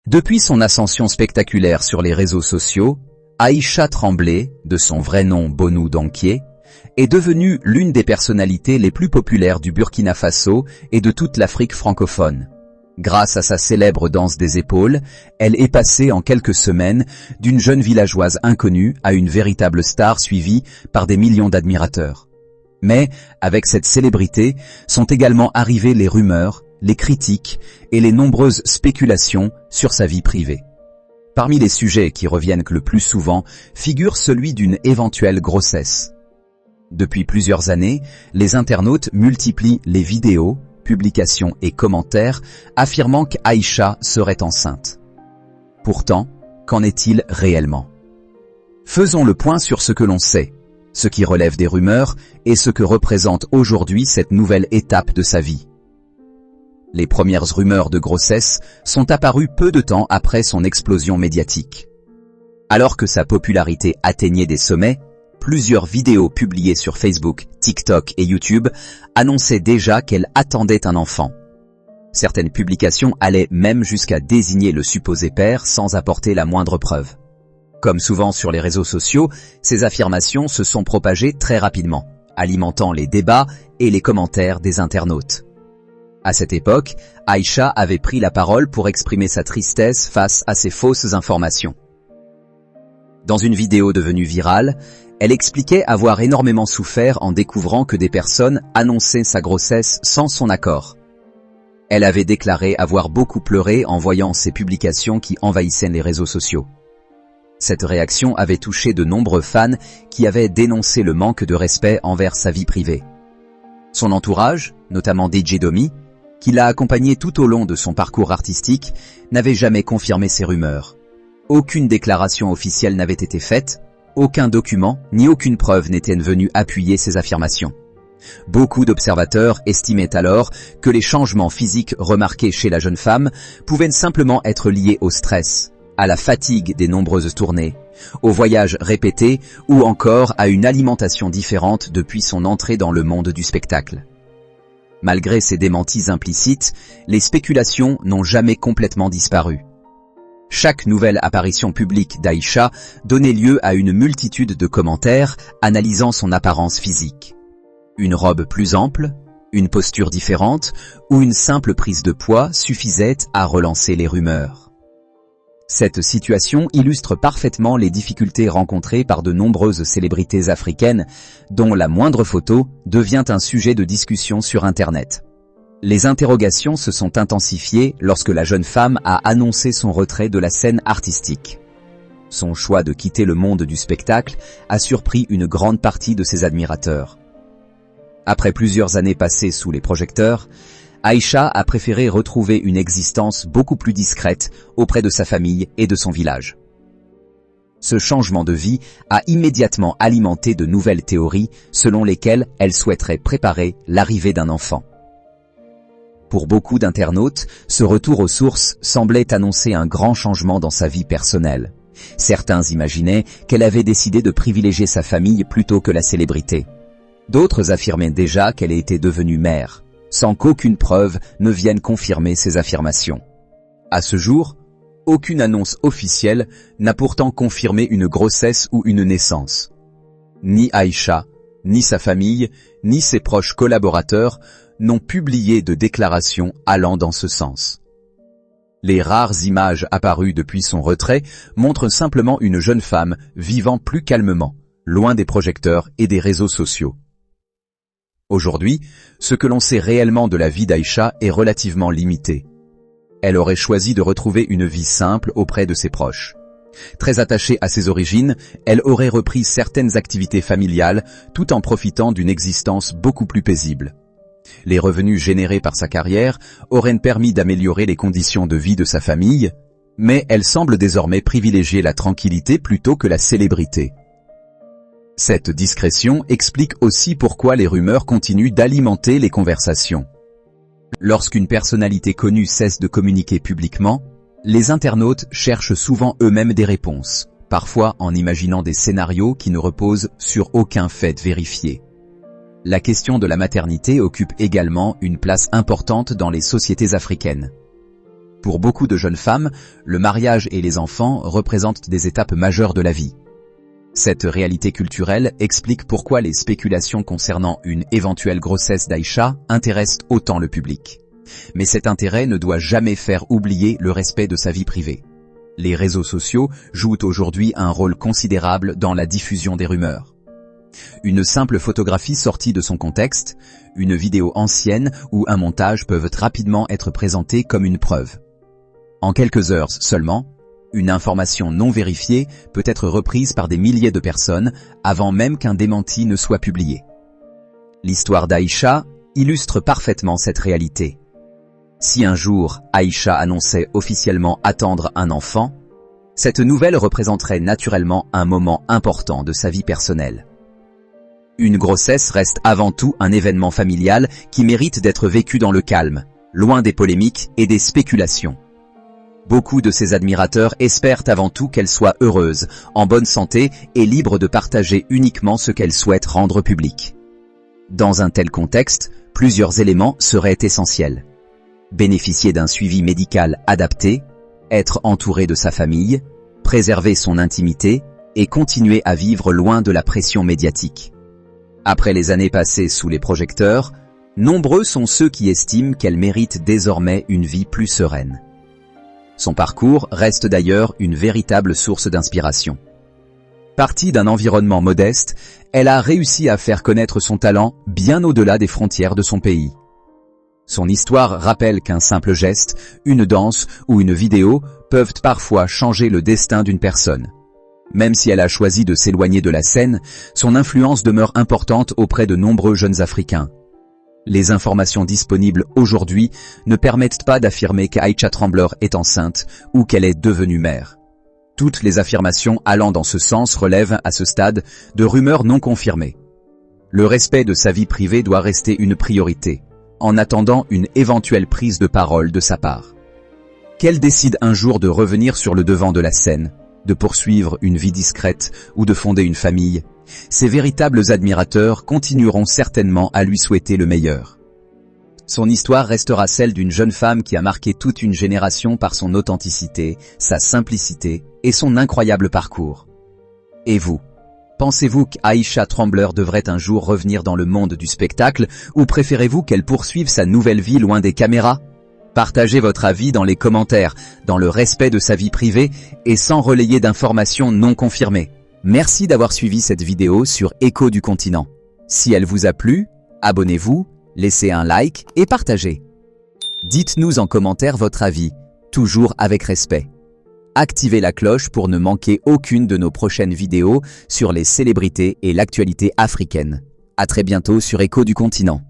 Depuis son ascension spectaculaire sur les réseaux sociaux, Aïcha Tremblay, de son vrai nom Bonou Dankié, est devenue l'une des personnalités les plus populaires du Burkina Faso et de toute l'Afrique francophone. Grâce à sa célèbre danse des épaules, elle est passée en quelques semaines d'une jeune villageoise inconnue à une véritable star suivie par des millions d'admirateurs. Mais, avec cette célébrité, sont également arrivées les rumeurs, les critiques et les nombreuses spéculations sur sa vie privée. Parmi les sujets qui reviennent le plus souvent figure celui d'une éventuelle grossesse. Depuis plusieurs années, les internautes multiplient les vidéos, publications et commentaires affirmant qu'Aïcha serait enceinte. Pourtant, qu'en est-il réellement? Faisons le point sur ce que l'on sait, ce qui relève des rumeurs et ce que représente aujourd'hui cette nouvelle étape de sa vie. Les premières rumeurs de grossesse sont apparues peu de temps après son explosion médiatique. Alors que sa popularité atteignait des sommets, plusieurs vidéos publiées sur Facebook, TikTok et YouTube annonçaient déjà qu'elle attendait un enfant. Certaines publications allaient même jusqu'à désigner le supposé père sans apporter la moindre preuve. Comme souvent sur les réseaux sociaux, ces affirmations se sont propagées très rapidement, alimentant les débats et les commentaires des internautes. À cette époque, Aïcha avait pris la parole pour exprimer sa tristesse face à ces fausses informations. Dans une vidéo devenue virale, elle expliquait avoir énormément souffert en découvrant que des personnes annonçaient sa grossesse sans son accord. Elle avait déclaré avoir beaucoup pleuré en voyant ces publications qui envahissaient les réseaux sociaux. Cette réaction avait touché de nombreux fans qui avaient dénoncé le manque de respect envers sa vie privée. Son entourage, notamment DJ Domi, qui l'a accompagné tout au long de son parcours artistique, n'avait jamais confirmé ces rumeurs. Aucune déclaration officielle n'avait été faite, aucun document ni aucune preuve n'était venu appuyer ces affirmations. Beaucoup d'observateurs estimaient alors que les changements physiques remarqués chez la jeune femme pouvaient simplement être liés au stress, à la fatigue des nombreuses tournées, aux voyages répétés ou encore à une alimentation différente depuis son entrée dans le monde du spectacle. Malgré ces démentis implicites, les spéculations n'ont jamais complètement disparu. Chaque nouvelle apparition publique d'Aïcha donnait lieu à une multitude de commentaires analysant son apparence physique. Une robe plus ample, une posture différente ou une simple prise de poids suffisaient à relancer les rumeurs. Cette situation illustre parfaitement les difficultés rencontrées par de nombreuses célébrités africaines, dont la moindre photo devient un sujet de discussion sur Internet. Les interrogations se sont intensifiées lorsque la jeune femme a annoncé son retrait de la scène artistique. Son choix de quitter le monde du spectacle a surpris une grande partie de ses admirateurs. Après plusieurs années passées sous les projecteurs, Aïcha a préféré retrouver une existence beaucoup plus discrète auprès de sa famille et de son village. Ce changement de vie a immédiatement alimenté de nouvelles théories selon lesquelles elle souhaiterait préparer l'arrivée d'un enfant. Pour beaucoup d'internautes, ce retour aux sources semblait annoncer un grand changement dans sa vie personnelle. Certains imaginaient qu'elle avait décidé de privilégier sa famille plutôt que la célébrité. D'autres affirmaient déjà qu'elle était devenue mère, sans qu'aucune preuve ne vienne confirmer ces affirmations. À ce jour, aucune annonce officielle n'a pourtant confirmé une grossesse ou une naissance. Ni Aïcha, ni sa famille, ni ses proches collaborateurs n'ont publié de déclaration allant dans ce sens. Les rares images apparues depuis son retrait montrent simplement une jeune femme vivant plus calmement, loin des projecteurs et des réseaux sociaux. Aujourd'hui, ce que l'on sait réellement de la vie d'Aïcha est relativement limité. Elle aurait choisi de retrouver une vie simple auprès de ses proches. Très attachée à ses origines, elle aurait repris certaines activités familiales tout en profitant d'une existence beaucoup plus paisible. Les revenus générés par sa carrière auraient permis d'améliorer les conditions de vie de sa famille, mais elle semble désormais privilégier la tranquillité plutôt que la célébrité. Cette discrétion explique aussi pourquoi les rumeurs continuent d'alimenter les conversations. Lorsqu'une personnalité connue cesse de communiquer publiquement, les internautes cherchent souvent eux-mêmes des réponses, parfois en imaginant des scénarios qui ne reposent sur aucun fait vérifié. La question de la maternité occupe également une place importante dans les sociétés africaines. Pour beaucoup de jeunes femmes, le mariage et les enfants représentent des étapes majeures de la vie. Cette réalité culturelle explique pourquoi les spéculations concernant une éventuelle grossesse d'Aïcha intéressent autant le public. Mais cet intérêt ne doit jamais faire oublier le respect de sa vie privée. Les réseaux sociaux jouent aujourd'hui un rôle considérable dans la diffusion des rumeurs. Une simple photographie sortie de son contexte, une vidéo ancienne ou un montage peuvent rapidement être présentés comme une preuve. En quelques heures seulement, une information non vérifiée peut être reprise par des milliers de personnes avant même qu'un démenti ne soit publié. L'histoire d'Aïcha illustre parfaitement cette réalité. Si un jour Aïcha annonçait officiellement attendre un enfant, cette nouvelle représenterait naturellement un moment important de sa vie personnelle. Une grossesse reste avant tout un événement familial qui mérite d'être vécu dans le calme, loin des polémiques et des spéculations. Beaucoup de ses admirateurs espèrent avant tout qu'elle soit heureuse, en bonne santé et libre de partager uniquement ce qu'elle souhaite rendre public. Dans un tel contexte, plusieurs éléments seraient essentiels. Bénéficier d'un suivi médical adapté, être entouré de sa famille, préserver son intimité et continuer à vivre loin de la pression médiatique. Après les années passées sous les projecteurs, nombreux sont ceux qui estiment qu'elle mérite désormais une vie plus sereine. Son parcours reste d'ailleurs une véritable source d'inspiration. Partie d'un environnement modeste, elle a réussi à faire connaître son talent bien au-delà des frontières de son pays. Son histoire rappelle qu'un simple geste, une danse ou une vidéo peuvent parfois changer le destin d'une personne. Même si elle a choisi de s'éloigner de la scène, son influence demeure importante auprès de nombreux jeunes Africains. Les informations disponibles aujourd'hui ne permettent pas d'affirmer qu'Aïcha Trembler est enceinte ou qu'elle est devenue mère. Toutes les affirmations allant dans ce sens relèvent à ce stade de rumeurs non confirmées. Le respect de sa vie privée doit rester une priorité, en attendant une éventuelle prise de parole de sa part. Qu'elle décide un jour de revenir sur le devant de la scène, de poursuivre une vie discrète ou de fonder une famille, ses véritables admirateurs continueront certainement à lui souhaiter le meilleur. Son histoire restera celle d'une jeune femme qui a marqué toute une génération par son authenticité, sa simplicité et son incroyable parcours. Et vous, pensez-vous qu'Aïcha Trembler devrait un jour revenir dans le monde du spectacle ou préférez-vous qu'elle poursuive sa nouvelle vie loin des caméras ? Partagez votre avis dans les commentaires, dans le respect de sa vie privée et sans relayer d'informations non confirmées. Merci d'avoir suivi cette vidéo sur Écho du Continent. Si elle vous a plu, abonnez-vous, laissez un like et partagez. Dites-nous en commentaire votre avis, toujours avec respect. Activez la cloche pour ne manquer aucune de nos prochaines vidéos sur les célébrités et l'actualité africaine. À très bientôt sur Écho du Continent.